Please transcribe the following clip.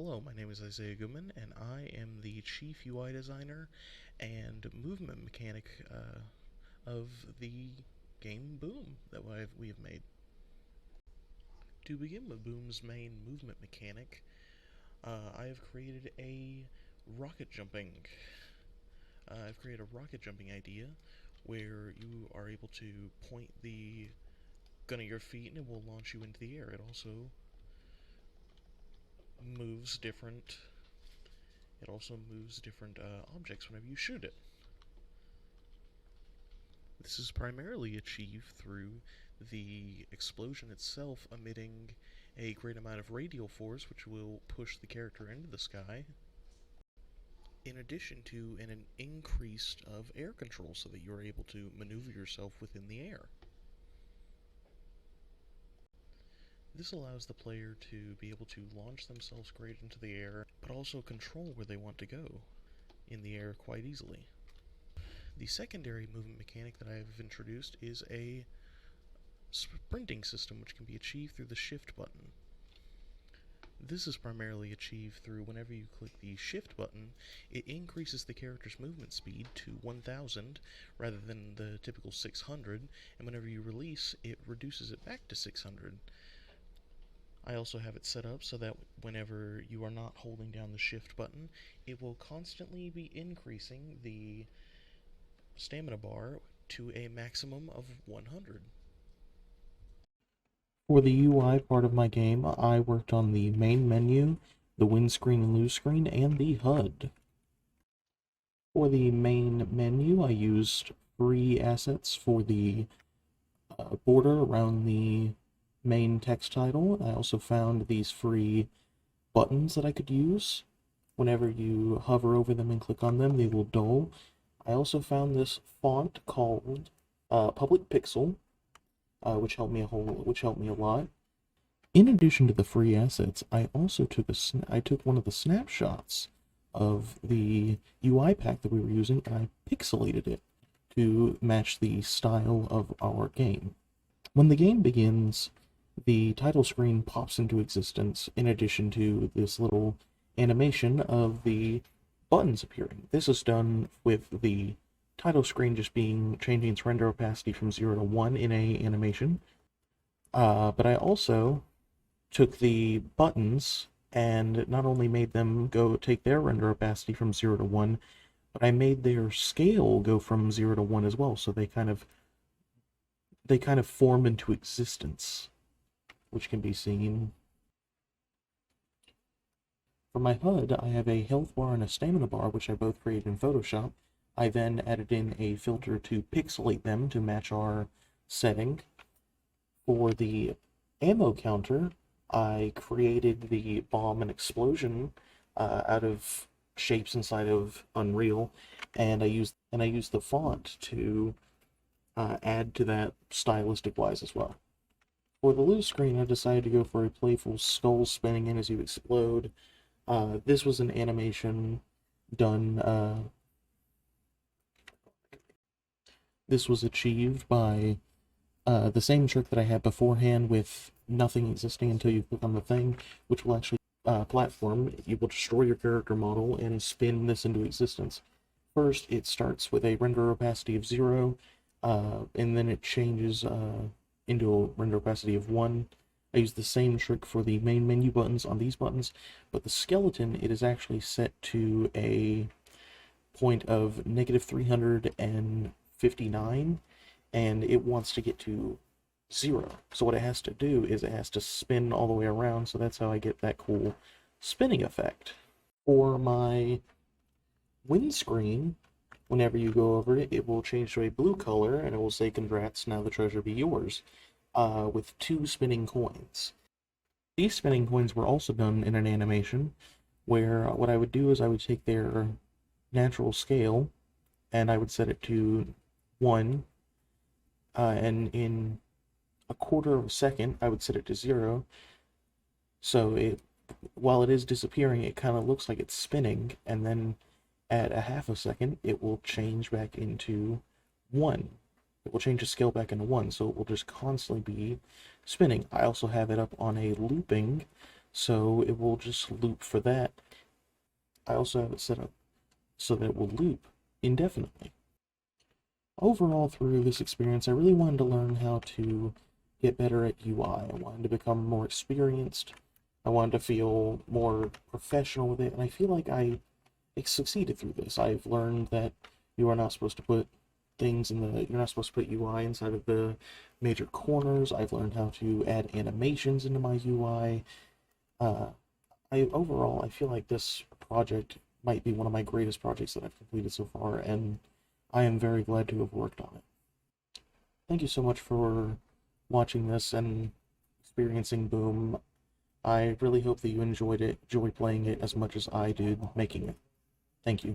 Hello, my name is Isaiah Goodman, and I am the Chief UI Designer and Movement Mechanic of the game Boom that we have made. To begin with Boom's main movement mechanic, I have created a rocket jumping. I've created a rocket jumping idea where you are able to point the gun at your feet and it will launch you into the air. It also moves different objects whenever you shoot it. This is primarily achieved through the explosion itself emitting a great amount of radial force, which will push the character into the sky, in addition to an increase of air control so that you're able to maneuver yourself within the air. This allows the player to be able to launch themselves great into the air, but also control where they want to go in the air quite easily. The secondary movement mechanic that I have introduced is a sprinting system, which can be achieved through the shift button. This is primarily achieved through whenever you click the shift button, it increases the character's movement speed to 1000 rather than the typical 600, and whenever you release, it reduces it back to 600. I also have it set up so that whenever you are not holding down the shift button, it will constantly be increasing the stamina bar to a maximum of 100. For the UI part of my game, I worked on the main menu, the win screen and lose screen, and the HUD. For the main menu, I used free assets for the border around the main text title. I also found these free buttons that I could use. Whenever you hover over them and click on them, they will dull. I also found this font called Public Pixel, which helped me a lot. In addition to the free assets, I also took one of the snapshots of the UI pack that we were using, and I pixelated it to match the style of our game. When the game begins, the title screen pops into existence in addition to this little animation of the buttons appearing. This is done with the title screen just changing its render opacity from 0 to 1 in a animation. But I also took the buttons and not only made them take their render opacity from 0 to 1, but I made their scale go from 0 to 1 as well, so they kind of form into existence, which can be seen. For my HUD, I have a health bar and a stamina bar, which I both created in Photoshop. I then added in a filter to pixelate them to match our setting. For the ammo counter, I created the bomb and explosion out of shapes inside of Unreal, and I used the font to add to that stylistic-wise as well. For the lose screen, I decided to go for a playful skull spinning in as you explode. This was an animation done. This was achieved by the same trick that I had beforehand with nothing existing until you click on the thing, which will actually platform. You will destroy your character model and spin this into existence. First, it starts with a render opacity of 0, and then it changes into a render opacity of 1. I use the same trick for the main menu buttons on these buttons, but the skeleton, it is actually set to a point of negative 359, and it wants to get to 0. So what it has to do is it has to spin all the way around, so that's how I get that cool spinning effect. For my windscreen, whenever you go over it, it will change to a blue color, and it will say, "Congrats, now the treasure be yours," with 2 spinning coins. These spinning coins were also done in an animation, where what I would do is I would take their natural scale, and I would set it to 1, and in a quarter of a second, I would set it to 0, so while it is disappearing, it kind of looks like it's spinning, and then at a half a second, it will change back into 1. It will change the scale back into 1, so it will just constantly be spinning. I also have it up on a looping so it will just loop for that. I also have it set up so that it will loop indefinitely. Overall, through this experience, I really wanted to learn how to get better at UI. I wanted to become more experienced. I wanted to feel more professional with it, and I feel like I succeeded through this. I've learned that you are not supposed to put you're not supposed to put UI inside of the major corners. I've learned how to add animations into my UI. Uh, overall, I feel like this project might be one of my greatest projects that I've completed so far, and I am very glad to have worked on it. Thank you so much for watching this and experiencing Boom. I really hope that you enjoyed playing it as much as I did making it. Thank you.